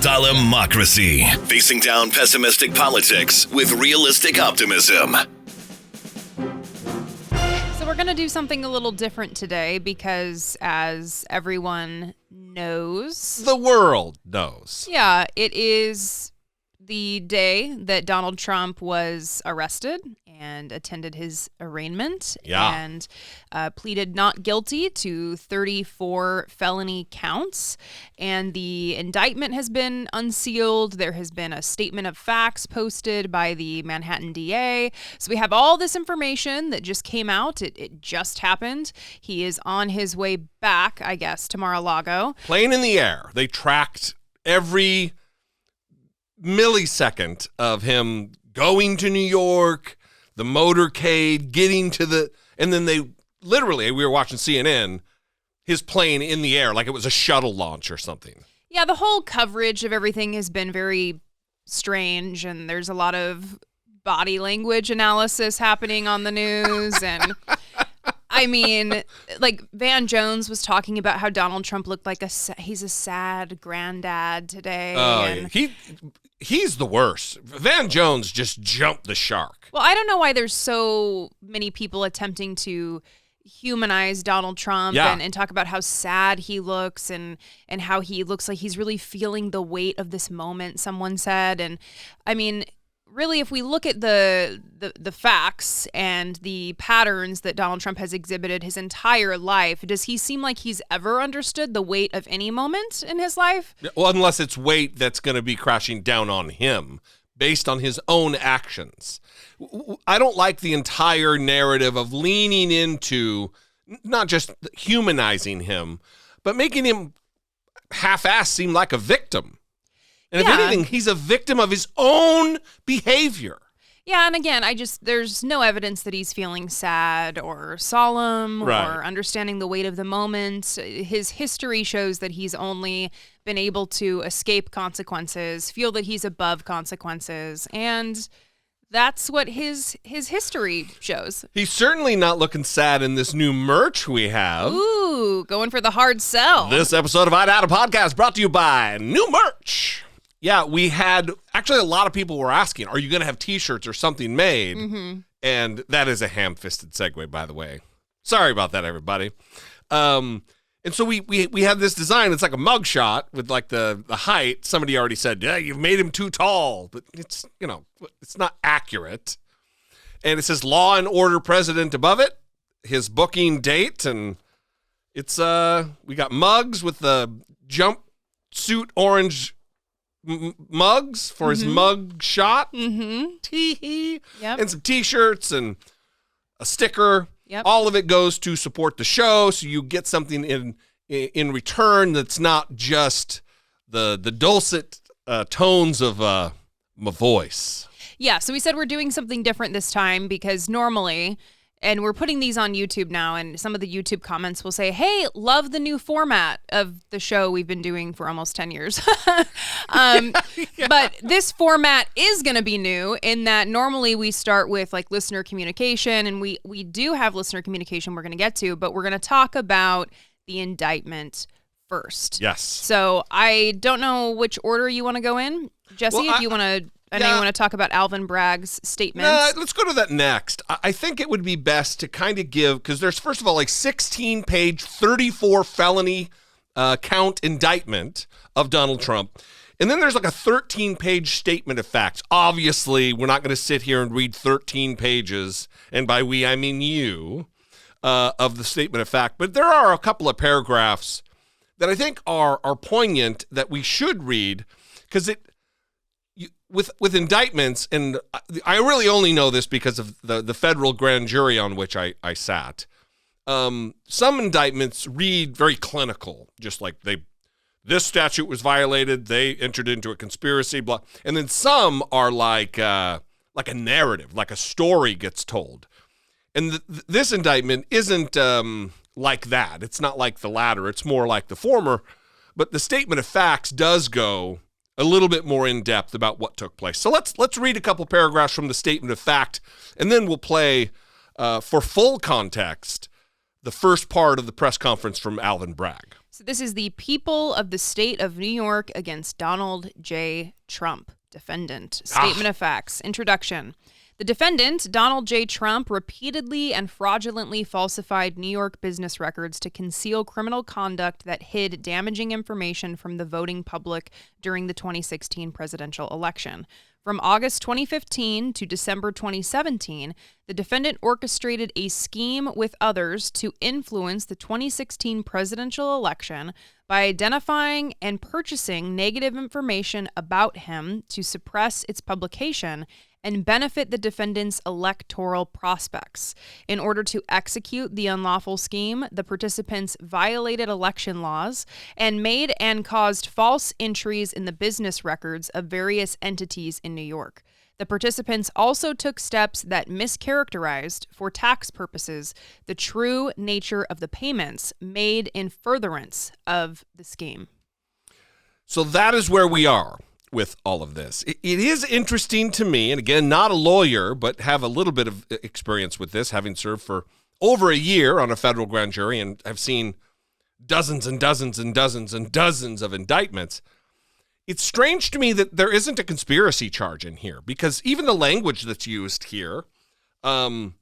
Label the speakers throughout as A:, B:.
A: Dollemocracy. Facing down pessimistic politics with realistic optimism.
B: So we're going to do something a little different today because, as everyone knows...
C: The world knows.
B: Yeah, it is the day that Donald Trump was arrested and attended his arraignment and pleaded not guilty to 34 felony counts. And the indictment has been unsealed. There has been a statement of facts posted by the Manhattan DA. So we have all this information that just came out. It just happened. He is on his way back, I guess, to Mar-a-Lago.
C: Plane in the air. They tracked every millisecond of him going to New York, the motorcade, getting to the, and then they literally, we were watching CNN, his plane in the air, like it was a shuttle launch or something.
B: Yeah, the whole coverage of everything has been very strange, and there's a lot of body language analysis happening on the news. And I mean, like Van Jones was talking about how Donald Trump looked like he's a sad granddad today.
C: Oh, and he's the worst. Van Jones just jumped the shark.
B: Well, I don't know why there's so many people attempting to humanize Donald Trump and talk about how sad he looks and how he looks like he's really feeling the weight of this moment, someone said. And I mean, really, if we look at the facts and the patterns that Donald Trump has exhibited his entire life, does he seem like he's ever understood the weight of any moment in his life?
C: Well, unless it's weight that's going to be crashing down on him based on his own actions. I don't like the entire narrative of leaning into not just humanizing him, but making him half-assed seem like a victim. And if anything, he's a victim of his own behavior.
B: Yeah, and again, there's no evidence that he's feeling sad or solemn or understanding the weight of the moment. His history shows that he's only been able to escape consequences, feel that he's above consequences, and that's what his history shows.
C: He's certainly not looking sad in this new merch we have.
B: Ooh, going for the hard sell.
C: This episode of I'd Out a Podcast brought to you by new merch. Yeah, we had, actually a lot of people were asking, are you going to have t-shirts or something made? Mm-hmm. And that is a ham-fisted segue, by the way. Sorry about that, everybody. And so we had this design. It's like a mugshot with like the height. Somebody already said, yeah, you've made him too tall. But it's, it's not accurate. And it says Law and Order President above it, his booking date. And it's, we got mugs with the jumpsuit orange mugs for his mug shot, and some t-shirts and a sticker. All of it goes to support the show, so you get something in return that's not just the dulcet tones of my voice. Yeah,
B: so we said we're doing something different this time because normally, and we're putting these on YouTube now, and some of the YouTube comments will say, hey, love the new format of the show we've been doing for almost 10 years. But this format is going to be new in that normally we start with like listener communication, and we do have listener communication we're going to get to, but we're going to talk about the indictment first.
C: Yes.
B: So I don't know which order you want to go in. Jesse, if you want to... I know you want to talk about Alvin Bragg's statements.
C: Let's go to that next. I think it would be best to kind of give, because there's, first of all, like 16-page, 34 felony count indictment of Donald Trump. And then there's like a 13-page statement of facts. Obviously, we're not going to sit here and read 13 pages, and by we, I mean you, of the statement of fact. But there are a couple of paragraphs that I think are poignant that we should read, because with indictments, and I really only know this because of the federal grand jury on which I sat. Some indictments read very clinical, just like this statute was violated, they entered into a conspiracy, blah. And then some are like a narrative, like a story gets told. And this indictment isn't like that. It's not like the latter. It's more like the former. But the statement of facts does go a little bit more in depth about what took place. So let's read a couple paragraphs from the statement of fact, and then we'll play, for full context, the first part of the press conference from Alvin Bragg.
B: So this is the people of the state of New York against Donald J. Trump, defendant. Statement of facts. Introduction. The defendant, Donald J. Trump, repeatedly and fraudulently falsified New York business records to conceal criminal conduct that hid damaging information from the voting public during the 2016 presidential election. From August 2015 to December 2017, the defendant orchestrated a scheme with others to influence the 2016 presidential election by identifying and purchasing negative information about him to suppress its publication and benefit the defendant's electoral prospects. In order to execute the unlawful scheme, the participants violated election laws and made and caused false entries in the business records of various entities in New York. The participants also took steps that mischaracterized, for tax purposes, the true nature of the payments made in furtherance of the scheme.
C: So that is where we are with all of this. It is interesting to me, and again, not a lawyer, but have a little bit of experience with this, having served for over a year on a federal grand jury and have seen dozens and dozens and dozens and dozens of indictments. It's strange to me that there isn't a conspiracy charge in here, because even the language that's used here, that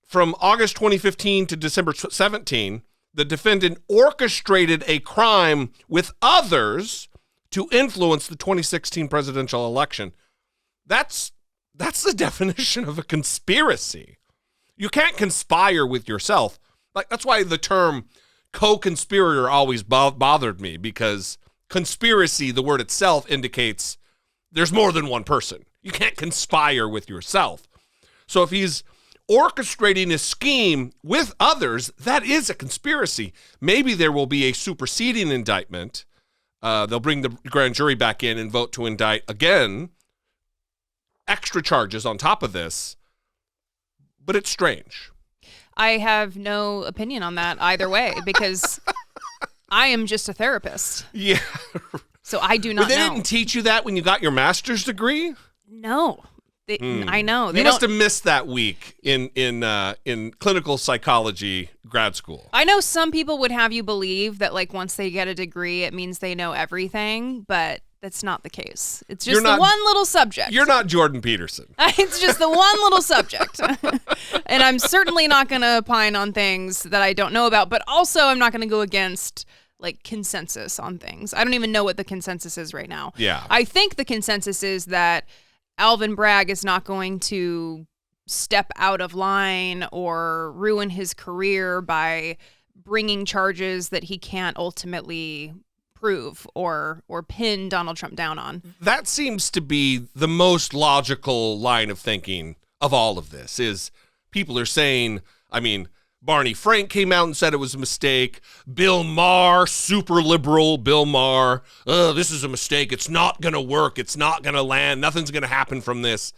C: from August 2015 to December 17, the defendant orchestrated a crime with others to influence the 2016 presidential election. That's the definition of a conspiracy. You can't conspire with yourself. Like, that's why the term co-conspirator always bothered me, because conspiracy, the word itself, indicates there's more than one person. You can't conspire with yourself. So if he's orchestrating a scheme with others, that is a conspiracy. Maybe there will be a superseding indictment. They'll bring the grand jury back in and vote to indict again, extra charges on top of this, but it's strange.
B: I have no opinion on that either way, because I am just a therapist.
C: Yeah.
B: So I do not know.
C: But they didn't teach you that when you got your master's degree?
B: No. I know.
C: You must have missed that week in clinical psychology grad school.
B: I know some people would have you believe that, like, once they get a degree, it means they know everything, but that's not the case. It's just the one little subject.
C: You're not Jordan Peterson.
B: It's just the one little subject. And I'm certainly not going to opine on things that I don't know about, but also I'm not going to go against, like, consensus on things. I don't even know what the consensus is right now.
C: Yeah.
B: I think the consensus is that Alvin Bragg is not going to step out of line or ruin his career by bringing charges that he can't ultimately prove or pin Donald Trump down on.
C: That seems to be the most logical line of thinking of all of this, is people are saying, I mean, Barney Frank came out and said it was a mistake. Bill Maher, super liberal Bill Maher, this is a mistake. It's not going to work. It's not going to land. Nothing's going to happen from this.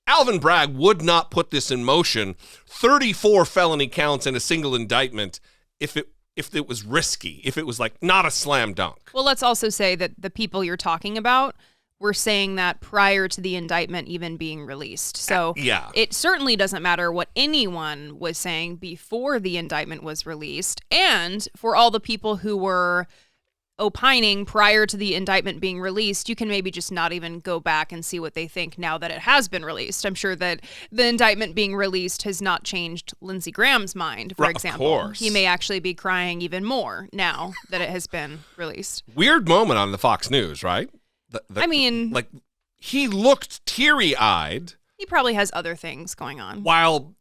C: Alvin Bragg would not put this in motion. 34 felony counts in a single indictment if it was risky, if it was like not a slam dunk.
B: Well, let's also say that the people you're talking about were saying that prior to the indictment even being released. So
C: yeah,
B: it certainly doesn't matter what anyone was saying before the indictment was released. And for all the people who were opining prior to the indictment being released, you can maybe just not even go back and see what they think now that it has been released. I'm sure that the indictment being released has not changed Lindsey Graham's mind, for example.
C: Of course.
B: He may actually be crying even more now that it has been released.
C: Weird moment on the Fox News, right?
B: I mean,
C: like, he looked teary-eyed.
B: He probably has other things going on.
C: While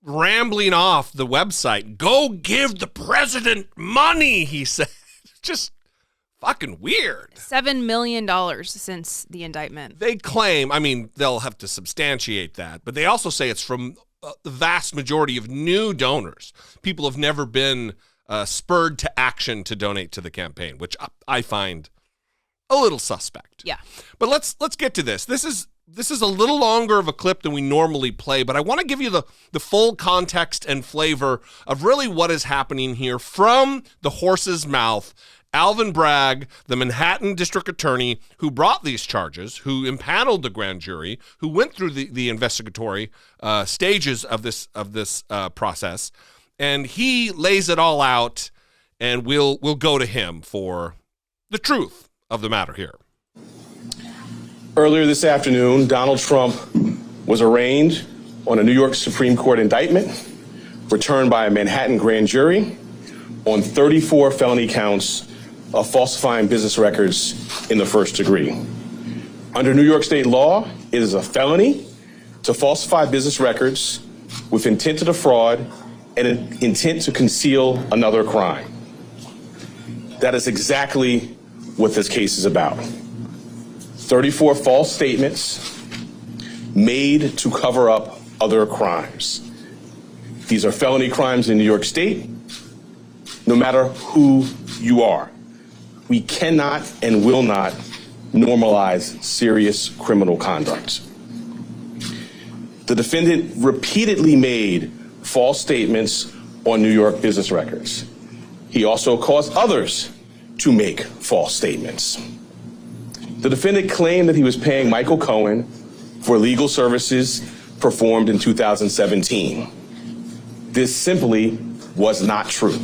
C: rambling off the website, go give the president money, he said. Just fucking weird.
B: $7 million since the indictment.
C: They claim, I mean, they'll have to substantiate that, but they also say it's from the vast majority of new donors. People have never been spurred to action to donate to the campaign, which I find a little suspect.
B: Yeah.
C: But let's get to this. This is a little longer of a clip than we normally play, but I want to give you the full context and flavor of really what is happening here from the horse's mouth. Alvin Bragg, the Manhattan district attorney who brought these charges, who impaneled the grand jury, who went through the investigatory stages of this process, and he lays it all out and we'll go to him for the truth of the matter here.
D: Earlier this afternoon, Donald Trump was arraigned on a New York Supreme Court indictment returned by a Manhattan grand jury on 34 felony counts of falsifying business records in the first degree. Under New York state law, it is a felony to falsify business records with intent to defraud and an intent to conceal another crime. That is exactly what this case is about. 34 false statements made to cover up other crimes. These are felony crimes in New York State, no matter who you are. We cannot and will not normalize serious criminal conduct. The defendant repeatedly made false statements on New York business records. He also caused others to make false statements. The defendant claimed that he was paying Michael Cohen for legal services performed in 2017. This simply was not true.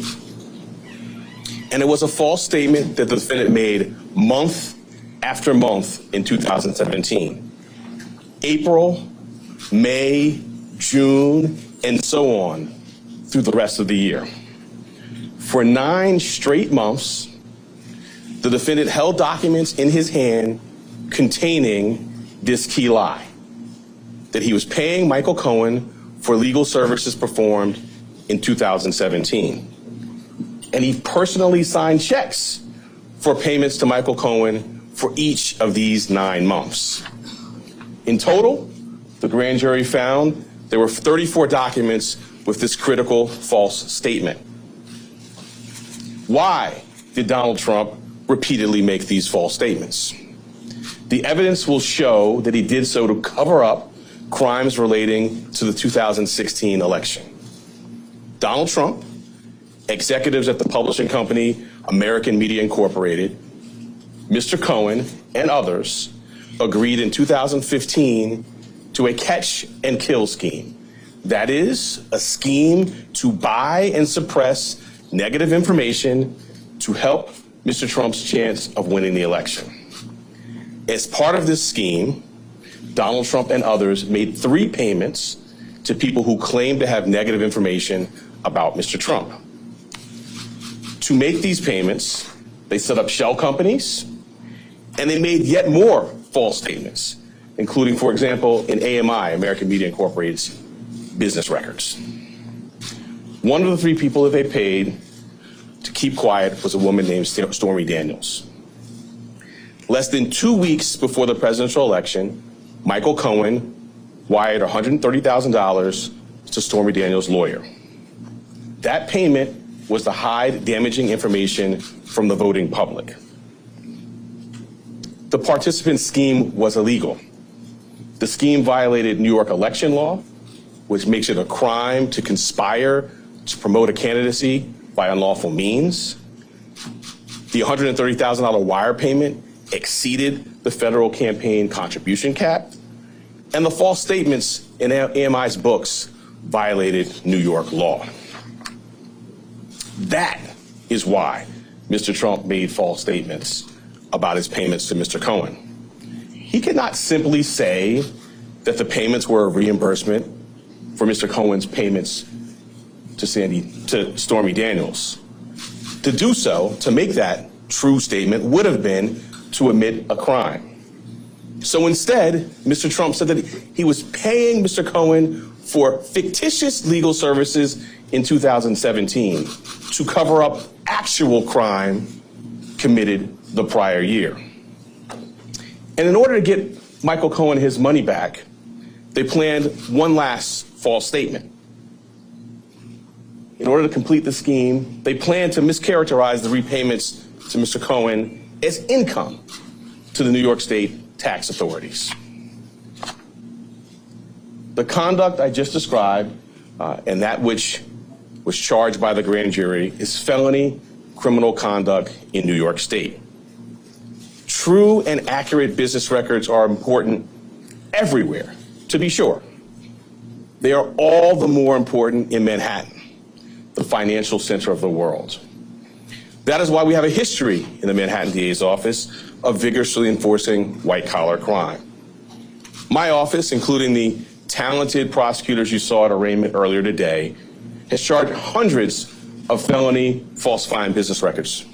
D: And it was a false statement that the defendant made month after month in 2017. April, May, June, and so on through the rest of the year. For 9 straight months, the defendant held documents in his hand containing this key lie, that he was paying Michael Cohen for legal services performed in 2017. And he personally signed checks for payments to Michael Cohen for each of these 9 months. In total, the grand jury found there were 34 documents with this critical false statement. Why did Donald Trump repeatedly make these false statements? The evidence will show that he did so to cover up crimes relating to the 2016 election. Donald Trump, executives at the publishing company American Media Incorporated, Mr. Cohen, and others agreed in 2015 to a catch and kill scheme. That is, a scheme to buy and suppress negative information to help Mr. Trump's chance of winning the election. As part of this scheme, Donald Trump and others made 3 payments to people who claimed to have negative information about Mr. Trump. To make these payments, they set up shell companies, and they made yet more false statements, including, for example, in AMI, American Media Incorporated's business records. One of the 3 people that they paid to keep quiet was a woman named Stormy Daniels. Less than 2 weeks before the presidential election, Michael Cohen wired $130,000 to Stormy Daniels' lawyer. That payment was to hide damaging information from the voting public. The participant scheme was illegal. The scheme violated New York election law, which makes it a crime to conspire to promote a candidacy by unlawful means. The $130,000 wire payment exceeded the federal campaign contribution cap, and the false statements in AMI's books violated New York law. That is why Mr. Trump made false statements about his payments to Mr. Cohen. He could not simply say that the payments were a reimbursement for Mr. Cohen's payments to Stormy Daniels. To do so, to make that true statement, would have been to admit a crime. So instead, Mr. Trump said that he was paying Mr. Cohen for fictitious legal services in 2017 to cover up actual crime committed the prior year. And in order to get Michael Cohen his money back, they planned one last false statement. In order to complete the scheme, they planned to mischaracterize the repayments to Mr. Cohen as income to the New York State tax authorities. The conduct I just described and that which was charged by the grand jury is felony criminal conduct in New York State. True and accurate business records are important everywhere, to be sure. They are all the more important in Manhattan, the financial center of the world. That is why we have a history in the Manhattan DA's office of vigorously enforcing white-collar crime. My office, including the talented prosecutors you saw at arraignment earlier today, has charged hundreds of felony falsifying business records.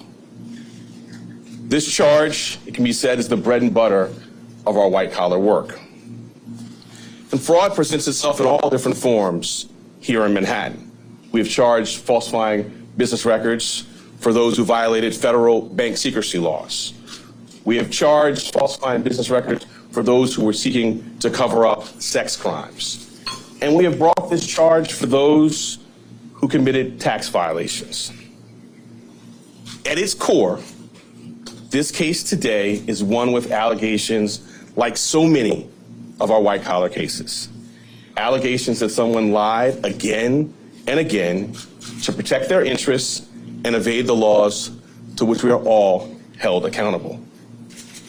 D: This charge, it can be said, is the bread and butter of our white-collar work. And fraud presents itself in all different forms here in Manhattan. We have charged falsifying business records for those who violated federal bank secrecy laws. We have charged falsifying business records for those who were seeking to cover up sex crimes. And we have brought this charge for those who committed tax violations. At its core, this case today is one with allegations like so many of our white-collar cases. Allegations that someone lied again and again to protect their interests and evade the laws to which we are all held accountable.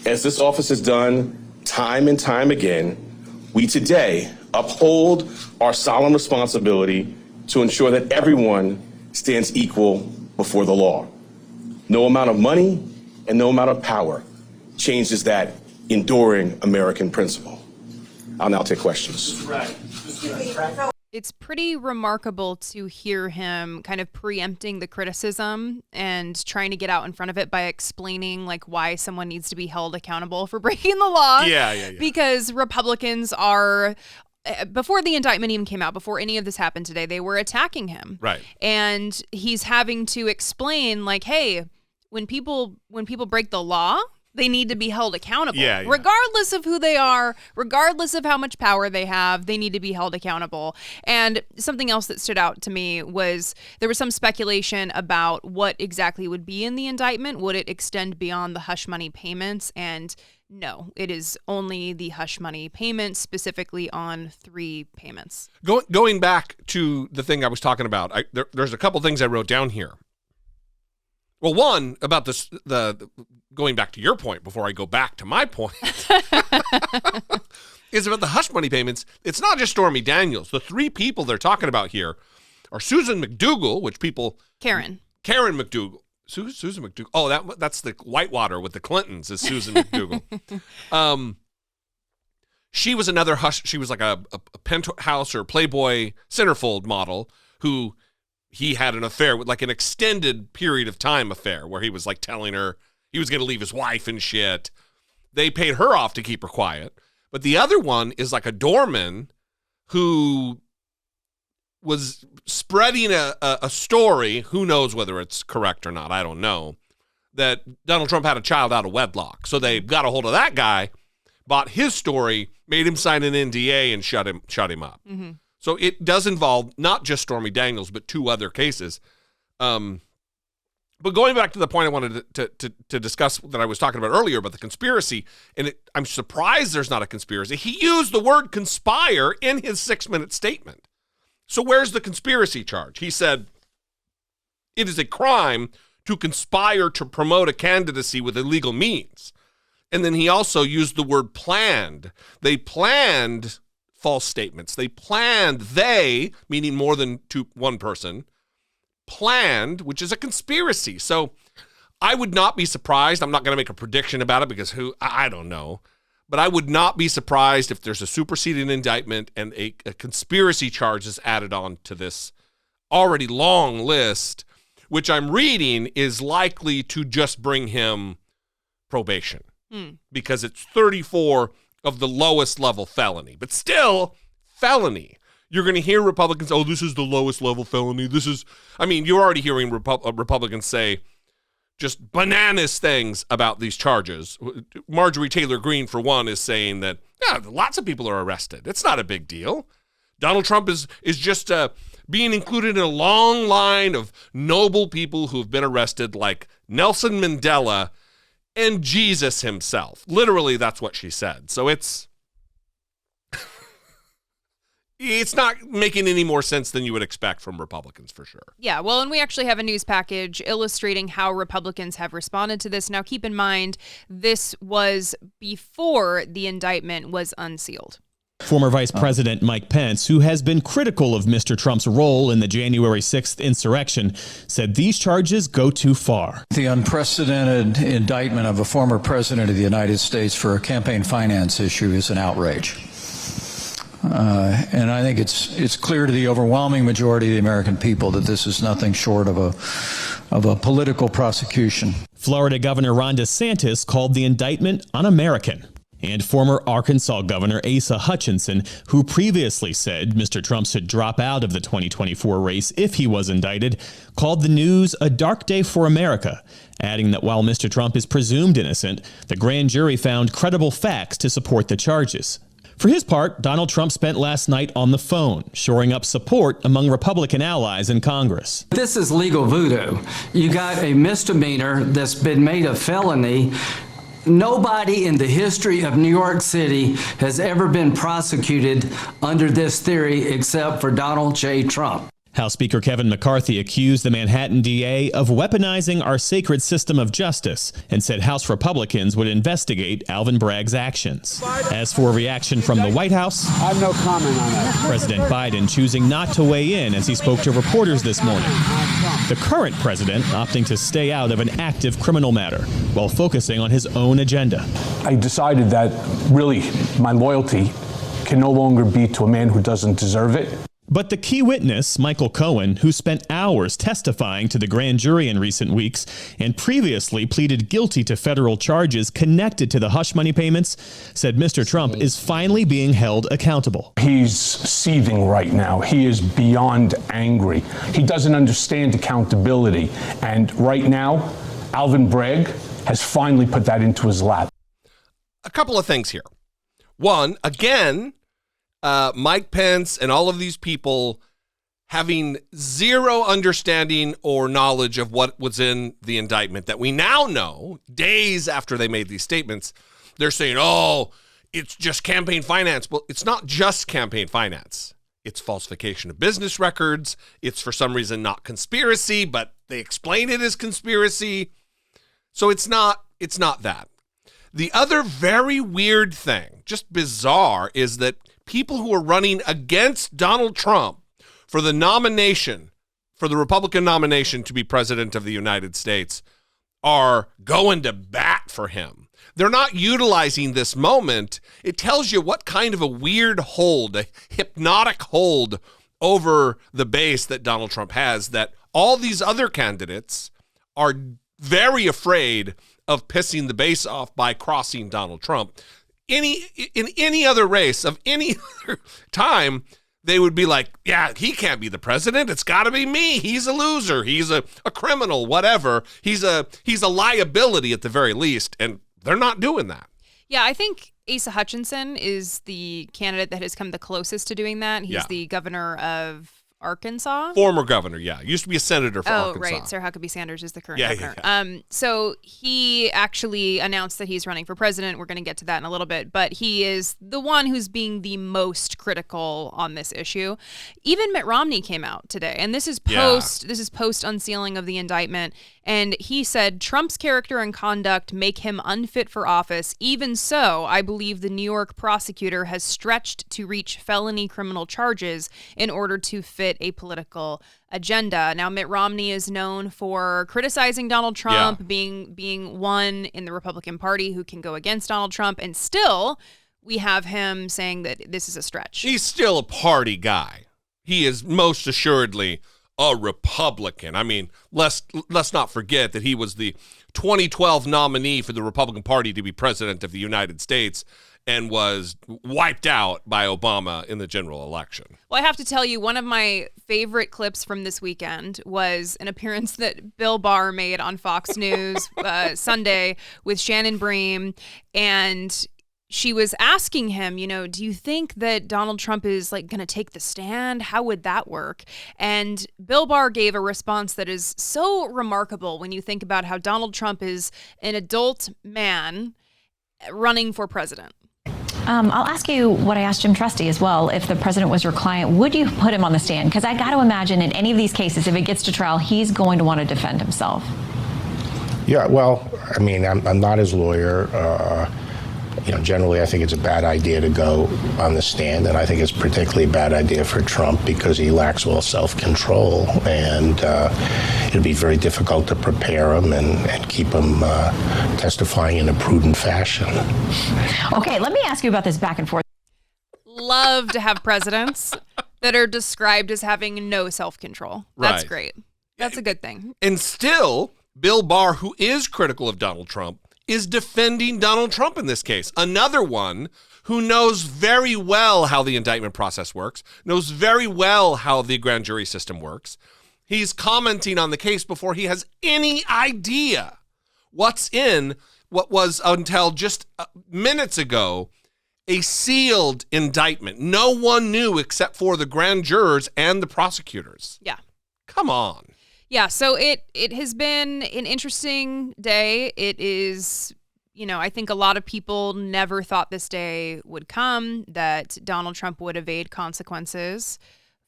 D: As this office has done time and time again, we today uphold our solemn responsibility to ensure that everyone stands equal before the law. No amount of money and no amount of power changes that enduring American principle. I'll now take questions.
B: It's pretty remarkable to hear him kind of preempting the criticism and trying to get out in front of it by explaining like why someone needs to be held accountable for breaking the law.
C: Yeah.
B: Because Republicans are, before the indictment even came out, before any of this happened today, they were attacking him.
C: Right.
B: And he's having to explain like, hey, when people break the law, they need to be held accountable.
C: Yeah.
B: Regardless of who they are, regardless of how much power they have, they need to be held accountable. And something else that stood out to me was there was some speculation about what exactly would be in the indictment. Would it extend beyond the hush money payments? And no, it is only the hush money payments, specifically on 3 payments.
C: Going back to the thing I was talking about, there's a couple things I wrote down here. Well, one, about this, the going back to your point before I go back to my point, is about the hush money payments. It's not just Stormy Daniels. The 3 people they're talking about here are Susan McDougal, which people... Karen McDougal. Susan McDougal. Oh, that's the Whitewater with the Clintons is Susan McDougal. She was another hush. She was like a penthouse or Playboy centerfold model who... he had an affair with, like an extended period of time affair where he was like telling her he was going to leave his wife and shit. They paid her off to keep her quiet. But the other one is like a doorman who was spreading a story, who knows whether it's correct or not, I don't know, that Donald Trump had a child out of wedlock. So they got a hold of that guy, bought his story, made him sign an NDA and shut him up. Mm-hmm. So it does involve not just Stormy Daniels, but 2 other cases. But going back to the point I wanted to discuss that I was talking about earlier about the conspiracy, and I'm surprised there's not a conspiracy. He used the word conspire in his 6-minute statement. So where's the conspiracy charge? He said, it is a crime to conspire to promote a candidacy with illegal means. And then he also used the word planned. They planned... false statements. They, meaning more than one person, planned, which is a conspiracy. So I would not be surprised. I'm not going to make a prediction about it because I don't know. But I would not be surprised if there's a superseding indictment and a conspiracy charge is added on to this already long list, which I'm reading is likely to just bring him probation because it's 34 of the lowest level felony, but still felony. You're going to hear Republicans, oh, this is the lowest level felony. You're already hearing Republicans say just bananas things about these charges. Marjorie Taylor Greene, for one, is saying that, yeah, lots of people are arrested. It's not a big deal. Donald Trump is just being included in a long line of noble people who've been arrested, like Nelson Mandela and Jesus himself. Literally, that's what she said. So it's not making any more sense than you would expect from Republicans, for sure.
B: Yeah, well, and we actually have a news package illustrating how Republicans have responded to this. Now, keep in mind, this was before the indictment was unsealed.
E: Former Vice President Mike Pence, who has been critical of Mr. Trump's role in the January 6th insurrection, said these charges go too far.
F: The unprecedented indictment of a former president of the United States for a campaign finance issue is an outrage. And I think it's clear to the overwhelming majority of the American people that this is nothing short of a political prosecution.
E: Florida Governor Ron DeSantis called the indictment un-American. And former Arkansas Governor Asa Hutchinson, who previously said Mr. Trump should drop out of the 2024 race if he was indicted, called the news a dark day for America, adding that while Mr. Trump is presumed innocent, the grand jury found credible facts to support the charges. For his part, Donald Trump spent last night on the phone, shoring up support among Republican allies in Congress.
G: This is legal voodoo. You got a misdemeanor that's been made a felony. Nobody in the history of New York City has ever been prosecuted under this theory except for Donald J. Trump.
E: House Speaker Kevin McCarthy accused the Manhattan DA of weaponizing our sacred system of justice and said House Republicans would investigate Alvin Bragg's actions. As for reaction from the White House,
H: I have no comment on that.
E: President Biden choosing not to weigh in as he spoke to reporters this morning. The current president opting to stay out of an active criminal matter while focusing on his own agenda.
H: I decided that really my loyalty can no longer be to a man who doesn't deserve it.
E: But the key witness, Michael Cohen, who spent hours testifying to the grand jury in recent weeks and previously pleaded guilty to federal charges connected to the hush money payments, said Mr. Trump is finally being held accountable.
H: He's seething right now. He is beyond angry. He doesn't understand accountability. And right now, Alvin Bragg has finally put that into his lap.
C: A couple of things here. One, again, Mike Pence and all of these people having zero understanding or knowledge of what was in the indictment that we now know, days after they made these statements, they're saying, oh, it's just campaign finance. Well, it's not just campaign finance. It's falsification of business records. It's for some reason not conspiracy, but they explain it as conspiracy. So it's not that. The other very weird thing, just bizarre, is that people who are running against Donald Trump for the nomination, for the Republican nomination to be president of the United States, are going to bat for him. They're not utilizing this moment. It tells you what kind of a weird hold, a hypnotic hold over the base that Donald Trump has, that all these other candidates are very afraid of pissing the base off by crossing Donald Trump. In any other race of any other time, they would be like, yeah, he can't be the president. It's got to be me. He's a loser. He's a criminal, whatever. He's a liability at the very least. And they're not doing that.
B: Yeah, I think Asa Hutchinson is the candidate that has come the closest to doing that. He's the governor of Arkansas. Former
C: governor, yeah. Used to be a senator for Arkansas.
B: Oh, right. Sarah Huckabee Sanders is the current governor. Yeah. So he actually announced that he's running for president. We're going to get to that in a little bit. But he is the one who's being the most critical on this issue. Even Mitt Romney came out today. And this is post unsealing of the indictment. And he said, Trump's character and conduct make him unfit for office. Even so, I believe the New York prosecutor has stretched to reach felony criminal charges in order to fit a political agenda. Now, Mitt Romney is known for criticizing Donald Trump, being one in the Republican Party who can go against Donald Trump. And still, we have him saying that this is a stretch.
C: He's still a party guy. He is most assuredly a Republican. I mean, let's not forget that he was the 2012 nominee for the Republican Party to be president of the United States and was wiped out by Obama in the general election.
B: Well, I have to tell you, one of my favorite clips from this weekend was an appearance that Bill Barr made on Fox News Sunday with Shannon Bream, and she was asking him, do you think that Donald Trump is going to take the stand? How would that work? And Bill Barr gave a response that is so remarkable when you think about how Donald Trump is an adult man running for president.
I: I'll ask you what I asked Jim Trusty as well. If the president was your client, would you put him on the stand? Because I got to imagine in any of these cases, if it gets to trial, he's going to want to defend himself.
J: Yeah, well, I mean, I'm not his lawyer. Generally, I think it's a bad idea to go on the stand, and I think it's particularly a bad idea for Trump because he lacks all self-control, and it'd be very difficult to prepare him and keep him testifying in a prudent fashion.
I: Okay, let me ask you about this back and forth.
B: Love to have presidents that are described as having no self-control. That's
C: Right.
B: great. That's a good thing.
C: And still, Bill Barr, who is critical of Donald Trump, is defending Donald Trump in this case. Another one who knows very well how the indictment process works, knows very well how the grand jury system works. He's commenting on the case before he has any idea what's in what was, until just minutes ago, a sealed indictment. No one knew except for the grand jurors and the prosecutors.
B: Yeah.
C: Come on.
B: Yeah, so it has been an interesting day. It is, I think a lot of people never thought this day would come, that Donald Trump would evade consequences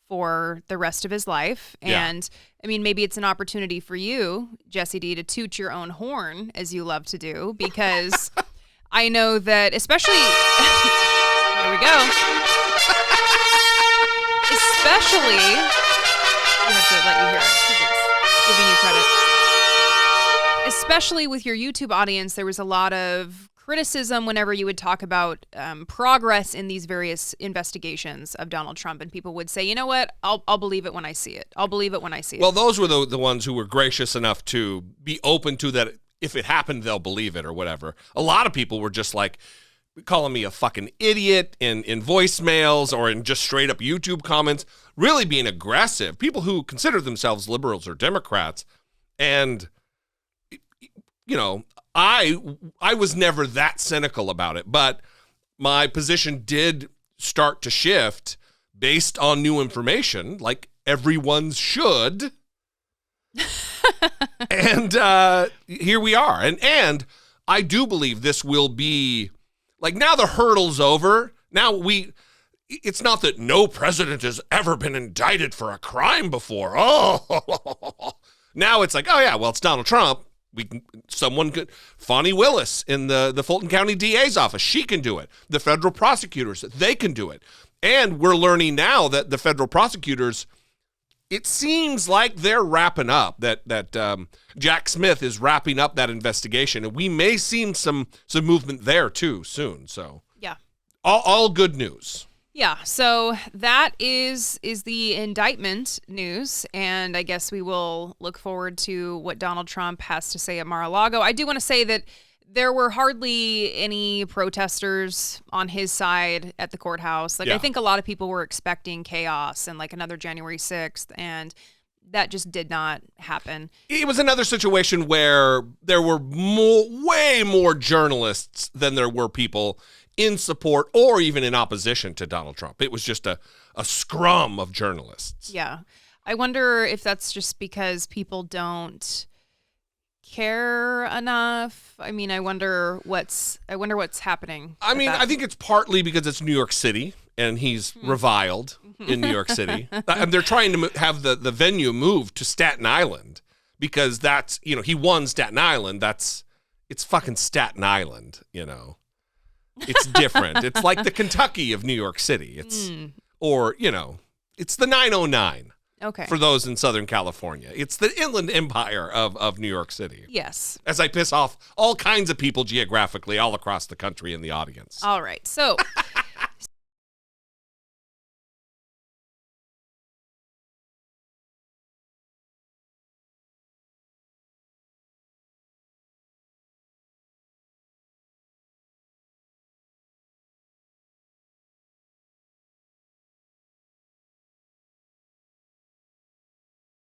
B: for the rest of his life.
C: Yeah.
B: And maybe it's an opportunity for you, Jesse D, to toot your own horn, as you love to do, because I know that especially, there we go. Especially, I have to let you hear it. Giving you credit. Especially with your YouTube audience, there was a lot of criticism whenever you would talk about progress in these various investigations of Donald Trump, and people would say, you know what, I'll believe it when I see it. I'll believe it when I see it.
C: Well, those were the ones who were gracious enough to be open to that. If it happened, they'll believe it or whatever. A lot of people were just like calling me a fucking idiot in voicemails or in just straight up YouTube comments, really being aggressive. People who consider themselves liberals or Democrats. And, I was never that cynical about it, but my position did start to shift based on new information, like everyone's should. And here we are. And I do believe this will be, like, now the hurdle's over. Now it's not that no president has ever been indicted for a crime before. Oh, now it's like, oh yeah, well, it's Donald Trump. Someone could, Fonnie Willis in the Fulton County DA's office, she can do it. The federal prosecutors, they can do it. And we're learning now that the federal prosecutors, it seems like they're wrapping up, that Jack Smith is wrapping up that investigation, and we may see some movement there too soon. So
B: yeah,
C: all good news.
B: Yeah, so that is the indictment news, and I guess we will look forward to what Donald Trump has to say at Mar-a-Lago. I do want to say that there were hardly any protesters on his side at the courthouse. I think a lot of people were expecting chaos and like another January 6th, and that just did not happen.
C: It was another situation where there were way more journalists than there were people in support or even in opposition to Donald Trump. It was just a scrum of journalists.
B: Yeah. I wonder if that's just because people don't care enough. I wonder what's happening.
C: I think it's partly because it's New York City and he's reviled in New York City. And they're trying to have the venue moved to Staten Island because that's, he won Staten Island. It's fucking Staten Island, It's different. It's like the Kentucky of New York City. Or, it's the 909.
B: Okay.
C: For those in Southern California. It's the Inland Empire of New York City.
B: Yes.
C: As I piss off all kinds of people geographically all across the country in the audience.
B: All right. So